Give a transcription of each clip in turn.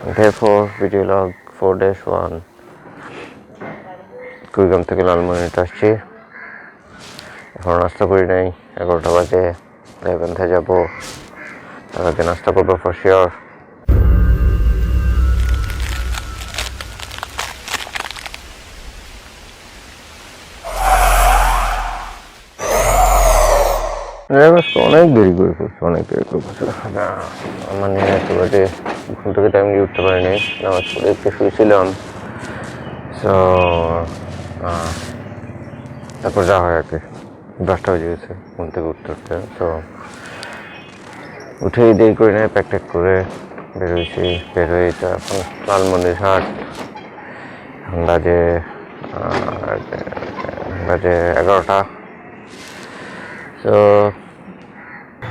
Day 4 video log 4-1 Kurigram থেকে লালমনিরহাট আসছি। এখন নাস্তা করি নাই, 11টা বাজে। গাইবান্ধা যাবো, তার আগে নাস্তা করবো ফর শিওর। অনেক দেরি করে করছে, আমার নিয়ে এত বাজে ঘুম থেকে টাইমলি উঠতে পারিনি। নামাজ পড়ে একটু শুয়েছিলাম। সো তারপর যা হয় আর কি, 10টা বেজে গেছে ঘুম থেকে উঠতে উঠতে। তো উঠেই দেরি করে নেয়, প্যাক করে বেরোইছি। বেরোই তো এখন লালমনিরহাট। এখন বাজে 11টা। তো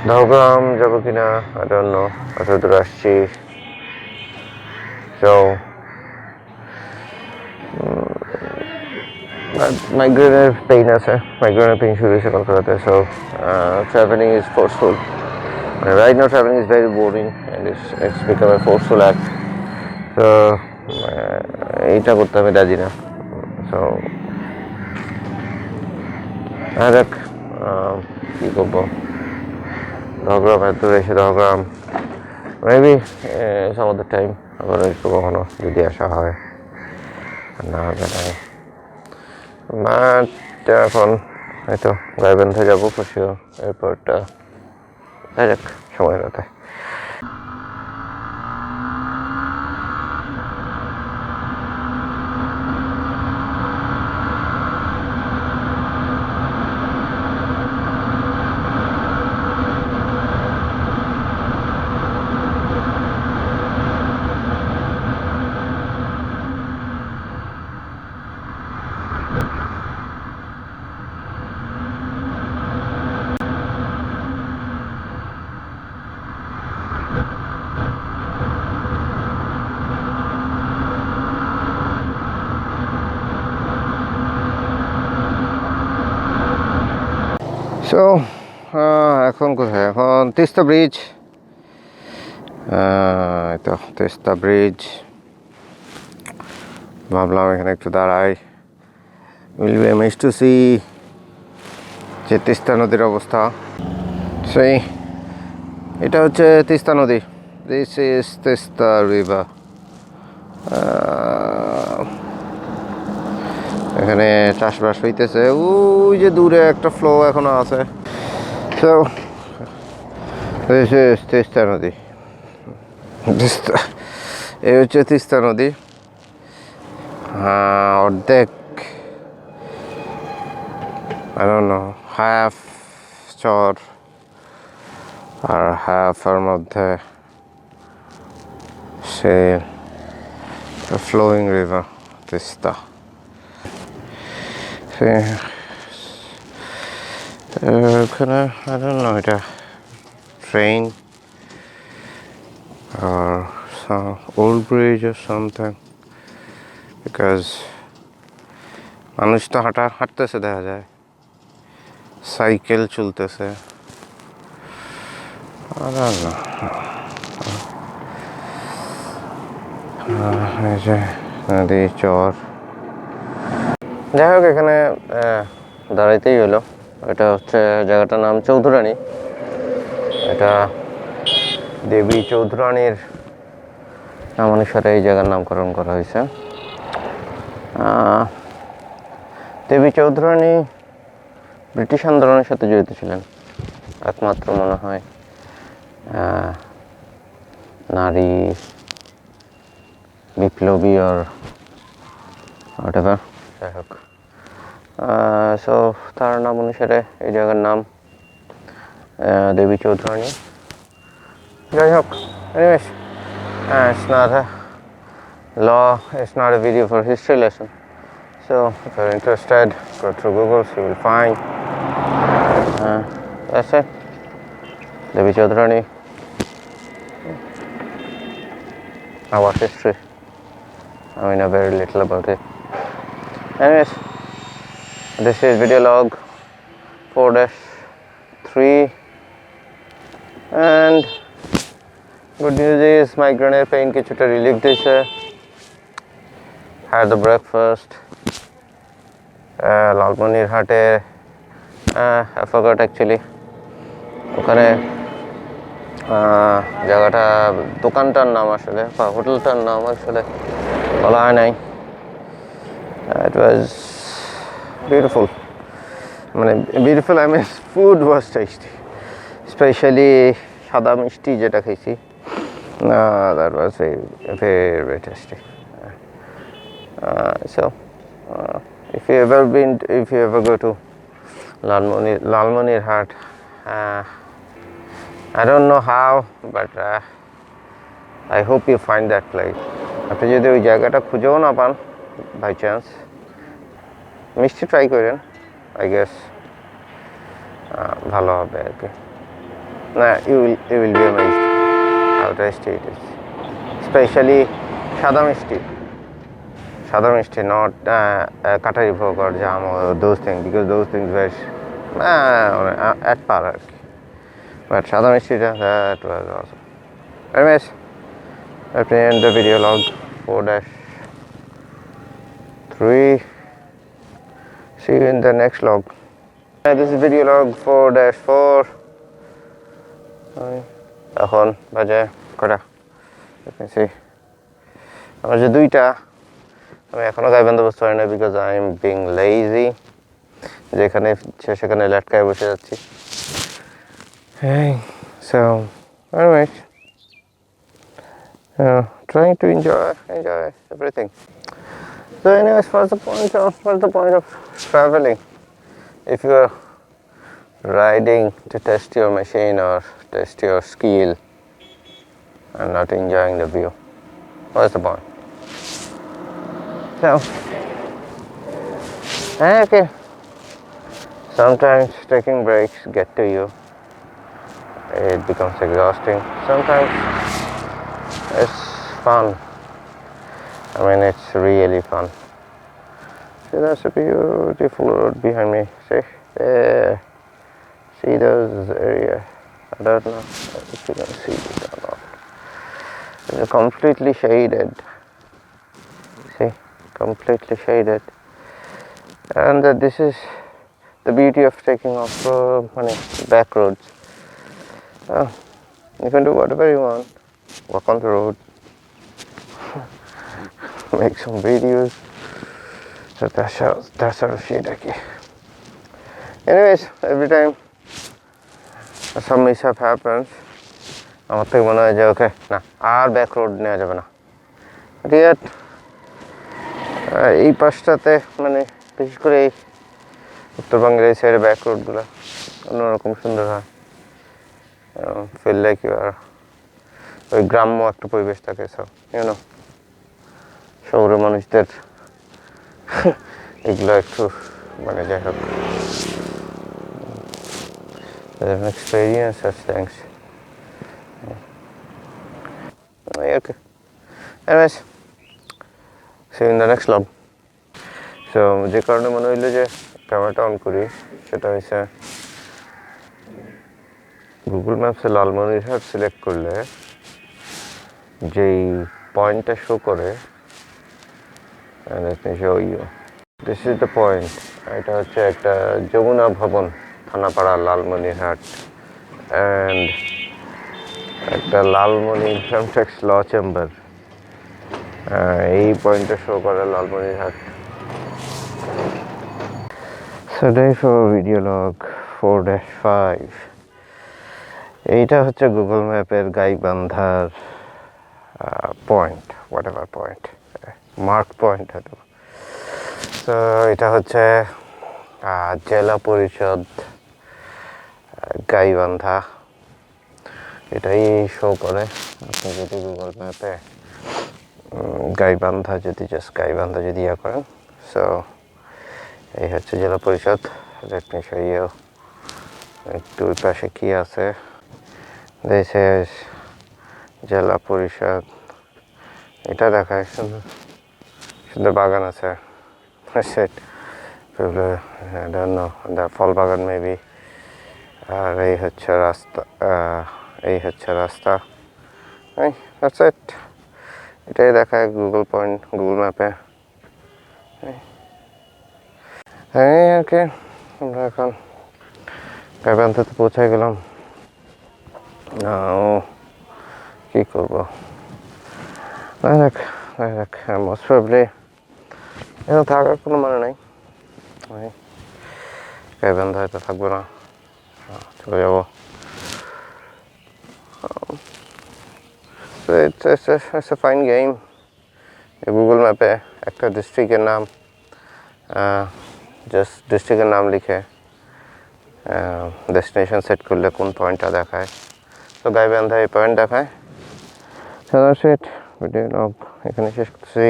নওগ্রাম যাবো কিনা আই ডোন্ট নো, এত দূর আসছি। সো মাইগ্রেনের পেইন আছে, মাইগ্রেনের পেইন শুরু হয়েছে কলকাতাতে। So travelling is forceful. Right now traveling is very boring and it's become a forceful act. So এইটা করতে আমি রাজি না। সো দেখ কী করবো। দহগ্রাম এত দূরে এসে Dahagram maybe some of the time আবার একটু কখনো যদি আসা হয়, না হবে না। এখন হয়তো গাইবান্ধা যাবো খুশিও এয়ারপোর্টটা, তাই যাক সময় কথা। সো এখন কোথায়? এখন তিস্তা ব্রিজ। তো তিস্তা ব্রিজ, ভাবলাম এখানে একটু দাঁড়াই। Will be amazed to see যে তিস্তা নদীর অবস্থা। সেই এটা হচ্ছে তিস্তা নদী। This is Teesta river. এখানে চাষবাস হইতেছে, ওই যে দূরে একটা ফ্লো এখনো আছে। তো তিস্তা নদী, এই হচ্ছে তিস্তা নদী। অর্ধেক I don't know, হাফ চর আর হাফের মধ্যে সে ফ্লোয়িং রিভার তিস্তা। ওখানে I don't know, এটা train or some old bridge or something, because মানুষ তো হাঁটতেছে, দেখা যায় সাইকেল চলতেছে। এই যে নদী চর, যাই হোক এখানে দাঁড়াইতেই হলো। এটা হচ্ছে জায়গাটার নাম চৌধুরানী। এটা দেবী চৌধুরানীর নাম অনুসারে এই জায়গার নামকরণ করা হয়েছে। দেবী চৌধুরানী ব্রিটিশ আন্দোলনের সাথে জড়িত ছিলেন, একমাত্র মনে হয় নারী বিপ্লবী আর হোয়াটএভার। যাই হোক, সো তার নাম অনুসারে এই জায়গার নাম দেবী চৌধুরানী। যাই হোক, anyways, it's not a law, it's not a video for history lesson. So if you're interested, go through Google, you will find. That's it. Devi Chaudhrani, our history. I know very little about it. Anyways, this is video log 4-3, and Good news is migraine pain কিছুটা relief দিয়েছে. Had the breakfast. লালমনিরহাটে I forgot actually. ওখানে জায়গাটা দোকানটার নাম আসলে বা হোটেলটার নাম আসলে বলা হয় নাই. It was beautiful. মানে beautiful, I mean food was tasty. Especially সাদা মিষ্টি যেটা খাইছি. That was very tasty. So if you ever go to Lalmonirhat, I don't know how, but I hope you find that place. আপনি যদি ওই জায়গাটা খুঁজেও না পান বাই চান্স, মিষ্টি ট্রাই করেন, আই গেস ভালো হবে আর কি. না, you will be amazed how tasty it is. Especially সাদা মিষ্টি, not কাটারি ভোগ or jam or those things, because those things were at par আর কি. But সাদা মিষ্টিটা, that was awesome. Anyways, let me end the video log 4-3. See you in the next log. This is video log 4-4. এখন বাজে কটা? Let me see. আমার যে দুইটা, আমি এখনো গাইবান্ধা বসতে পারি না because I am being lazy. যেখানে সেখানে লেটকায় বসে যাচ্ছি. Hey, so anyways, trying to enjoy everything. So anyways, what's the point of traveling if you are riding to test your machine or test your skill and not enjoying the view? What's the point? So okay, sometimes taking breaks get to you. It becomes exhausting. Sometimes it's fun. I mean, it's really fun. See, that's a beautiful road behind me. See there. See those area. I don't know if you can see it or not. It's completely shaded. See, completely shaded. And this is the beauty of taking off back roads. You can do whatever you want. Walk on the road. Make some videos. So that's how shit okay. Anyways, every time some mishap happens, আমার থেকে মনে হয় যে ওকে না আর back road নেওয়া যাবে না. রিয়াট এই পাশটাতে মানে বিশেষ করে এই উত্তরবঙ্গের এই সাইডে ব্যাক রোডগুলো অন্যরকম সুন্দর হয়. ফিল লাইক ইউ আর ওই গ্রাম্য একটা পরিবেশ থাকে. সব ইউনো শহরের মানুষদের এগুলো একটু মানে যাই হোক experience such things. Okay. Anyways, see you in the next vlog. So যে কারণে মনে হইলো যে ক্যামেরাটা অন করি সেটা হচ্ছে গুগল ম্যাপসে লালমনিরহাট সিলেক্ট করলে যেই পয়েন্টটা শো করে, let me show you. This is the point. এটা হচ্ছে একটা যমুনা ভবন, থানাপাড়া, লালমনিরহাট, and একটা Lalmoni income tax law chamber. এই পয়েন্টটা শো করে Lalmonirhat. So day for video log 4-5. এইটা হচ্ছে গুগল ম্যাপের গাইবান্ধার point, whatever point, mark point হয়তো. তো এটা হচ্ছে জেলা পরিষদ গাইবান্ধা, এটাই শো করে. আপনি যদি গুগল ম্যাপে গাইবান্ধা যদি ইয়ে করেন, সো এই হচ্ছে জেলা পরিষদ. Let me show you. একটু ওই পাশে কি আছে, দিস ইজ জেলা পরিষদ. এটা দেখায় সুন্দর বাগান আছে. ফল বাগান মেবি. আর এই হচ্ছে রাস্তা, এই দ্যাটস ইট। এটাই দেখায় গুগল ম্যাপে। হ্যাঁ ওকে, আমরা এখন গাইবান্ধাতে পৌঁছে গেলাম। ও কী করবো, দেখ মোস্ট প্রবলি এখানে থাকার কোনো মানে নাই। গাইবান্ধা হয়তো থাকবো না, চলে যাবো। It's a fine game. Google ম্যাপে একটা ডিস্ট্রিক্টের নাম, জাস্ট ডিস্ট্রিক্টের নাম লিখে ডেস্টিনেশন সেট করলে কোন পয়েন্টটা দেখায়। তো গাইবান্ধা এই পয়েন্ট দেখায়। সাদা সেট ভিডিও লগ এখানে শেষ করছি।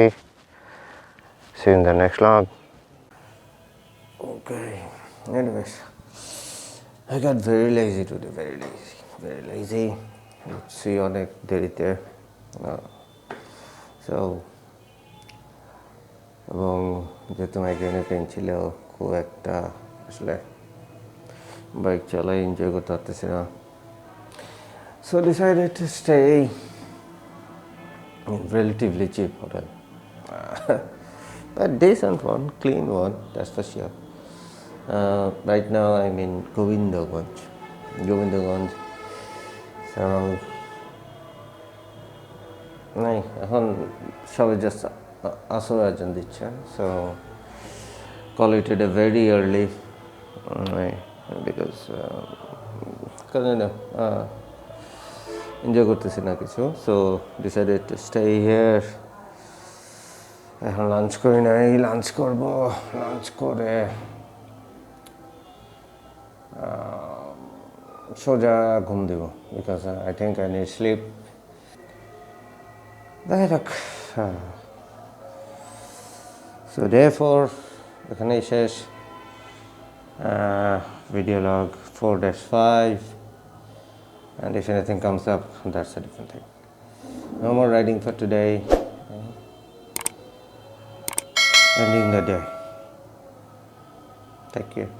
See you in the next log. Okay, anyways, I got very lazy today, very lazy. See অনেক দেরিতে, so এবং যেহেতু মাইগ্রেনের পেন ছিল, খুব একটা আসলে বাইক চালাই এনজয় করতে পারতেছি না, so decided to stay in relatively cheap hotel. A decent one, clean one, that's for sure. Right now I'm in Gobindaganj. So নাই এখন সবাই জাস্ট আসর আজান দিচ্ছে, so call it a very early because কারণ এনজয় করতেছি না কিছু, so decided to stay here. এখন লাঞ্চ করি নাই, লাঞ্চ করবো, লাঞ্চ করে সোজা ঘুম দেব, because I think I need sleep. দেখা যাক। সো therefore এখানেই শেষ video log 4-5, and if anything comes up, that's a different thing. No more riding for today. Ending the day. Take care.